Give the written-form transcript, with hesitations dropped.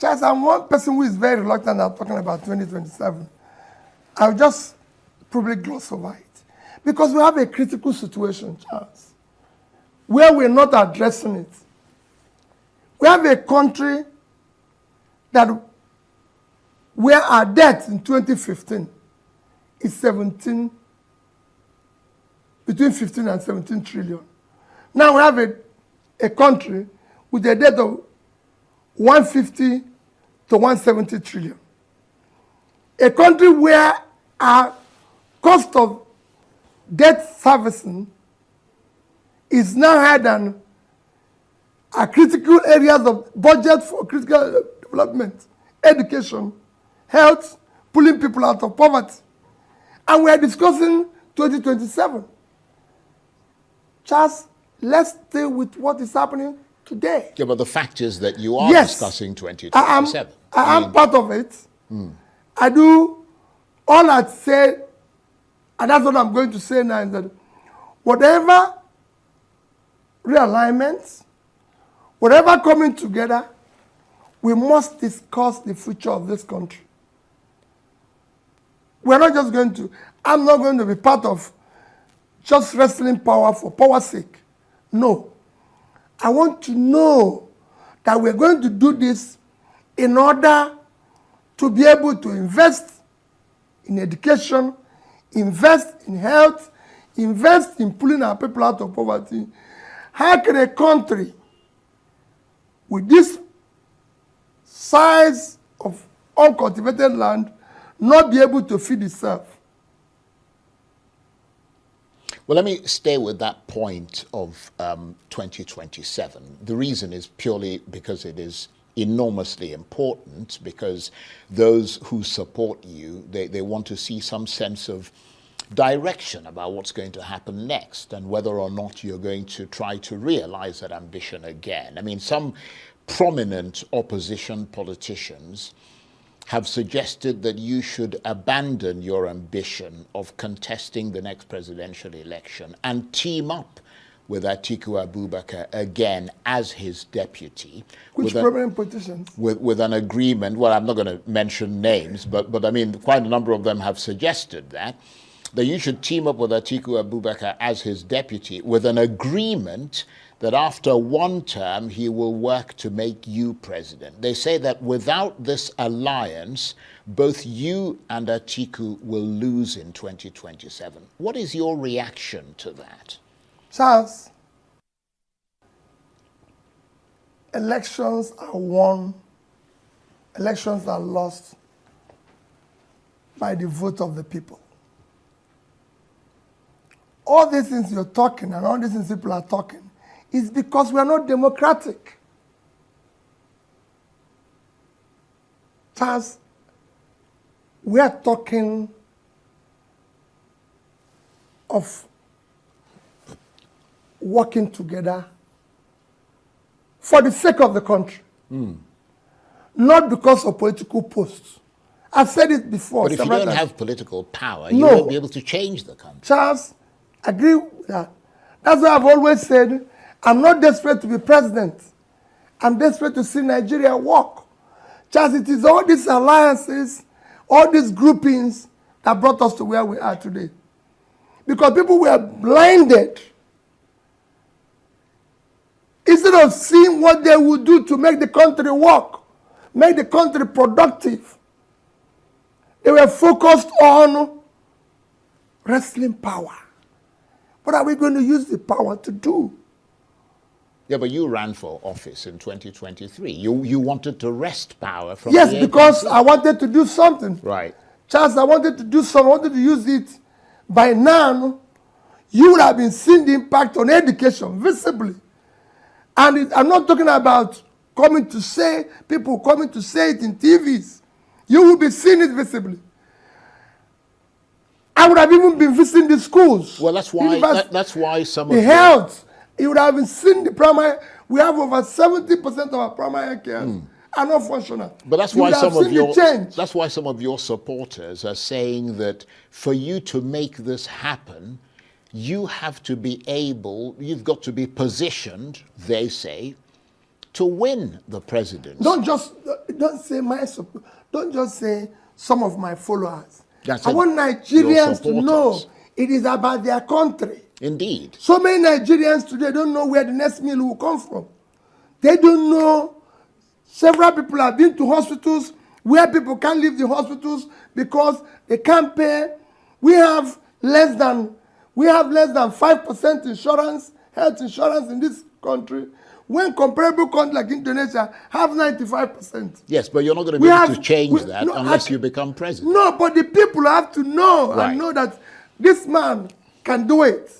Charles, I'm one person who is very reluctant at talking about 2027. I'll just probably gloss over it. Because we have a critical situation, Charles, where we're not addressing it. We have a country that where our debt in 2015 is between 15 and 17 trillion. Now we have a country with a debt of 150 to 170 trillion. A country where our cost of debt servicing is now higher than our critical areas of budget for critical development, education, health, pulling people out of poverty. And we are discussing 2027. Charles, let's deal with what is happening today. Yeah, but the fact is that you are discussing 2027. I am part of it. I do all I say, and that's what I'm going to say now, is that whatever realignments, whatever coming together, we must discuss the future of this country. We're not just going to, I'm not going to be part of just wrestling power for power's sake. No. I want to know that we're going to do this in order to be able to invest in education, invest in health, invest in pulling our people out of poverty. How can a country with this size of uncultivated land not be able to feed itself? Well, let me stay with that point of 2027. The reason is purely because it is enormously important, because those who support you, they want to see some sense of direction about what's going to happen next and whether or not you're going to try to realize that ambition again. I mean, some prominent opposition politicians have suggested that you should abandon your ambition of contesting the next presidential election and team up with Atiku Abubakar again as his deputy. Which prominent politicians? With an agreement, well, I'm not going to mention names, but I mean, quite a number of them have suggested that you should team up with Atiku Abubakar as his deputy with an agreement that after one term, he will work to make you president. They say that without this alliance, both you and Atiku will lose in 2027. What is your reaction to that? Charles, elections are won, elections are lost by the vote of the people. All these things you're talking and all these things people are talking is because we are not democratic. Charles, we are talking of working together for the sake of the country, not because of political posts. I've said it before. But if you don't have political power, you won't be able to change the country. Charles, I agree with that. That's why I've always said, I'm not desperate to be president. I'm desperate to see Nigeria work. Charles, it is all these alliances, all these groupings that brought us to where we are today. Because people were blinded. Instead of seeing what they would do to make the country work, make the country productive, they were focused on wrestling power. What are we going to use the power to do? Yeah, but you ran for office in 2023. You wanted to wrest power from Yes, the because APC. I wanted to do something. Right. Charles, I wanted to do something. I wanted to use it. By now, you would have been seeing the impact on education visibly. And I'm not talking about people coming to say it in TVs. You will be seeing it visibly. I would have even been visiting the schools. Well, that's why some of the health. You would have seen the primary. We have over 70% of our primary care are not functional. But that's why some of your supporters are saying that for you to make this happen, you have to be able, you've got to be positioned, they say, to win the presidency. Don't say don't just say some of my followers. That's I it. want Your Nigerians to know supporters. it is about their country. Indeed. So many Nigerians today don't know where the next meal will come from. They don't know. Several people have been to hospitals where people can't leave the hospitals because they can't pay. We have less than 5% insurance, health insurance in this country, when comparable countries like Indonesia have 95%. Yes, but you're not going to be able to change that unless you become president. No, but the people have to know Right. and know that this man can do it.